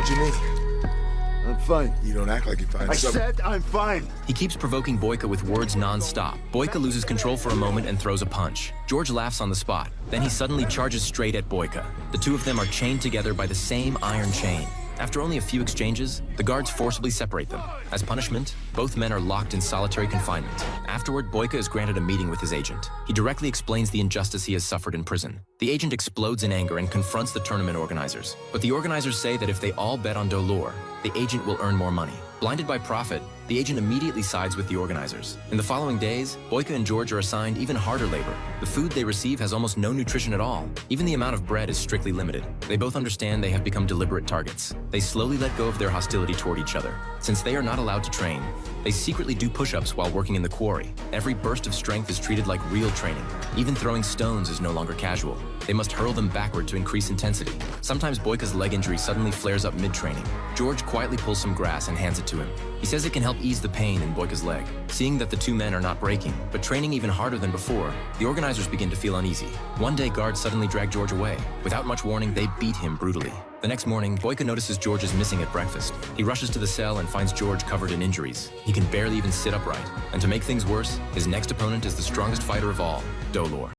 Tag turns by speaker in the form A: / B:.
A: What you need?
B: I'm fine.
A: You don't act like you're fine.
B: I said I'm fine.
C: He keeps provoking Boyka with words non-stop. Boyka loses control for a moment and throws a punch. George laughs on the spot. Then he suddenly charges straight at Boyka. The two of them are chained together by the same iron chain. After only a few exchanges, the guards forcibly separate them. As punishment, both men are locked in solitary confinement. Afterward, Boyka is granted a meeting with his agent. He directly explains the injustice he has suffered in prison. The agent explodes in anger and confronts the tournament organizers. But the organizers say that if they all bet on Dolor, the agent will earn more money. Blinded by profit, the agent immediately sides with the organizers. In the following days, Boyka and George are assigned even harder labor. The food they receive has almost no nutrition at all. Even the amount of bread is strictly limited. They both understand they have become deliberate targets. They slowly let go of their hostility toward each other. Since they are not allowed to train, they secretly do push-ups while working in the quarry. Every burst of strength is treated like real training. Even throwing stones is no longer casual. They must hurl them backward to increase intensity. Sometimes Boyka's leg injury suddenly flares up mid-training. George quietly pulls some grass and hands it to him. He says it can help ease the pain in Boyka's leg. Seeing that the two men are not breaking, but training even harder than before, the organizers begin to feel uneasy. One day, guards suddenly drag George away. Without much warning, they beat him brutally. The next morning, Boyka notices George is missing at breakfast. He rushes to the cell and finds George covered in injuries. He can barely even sit upright. And to make things worse, his next opponent is the strongest fighter of all, Dolor.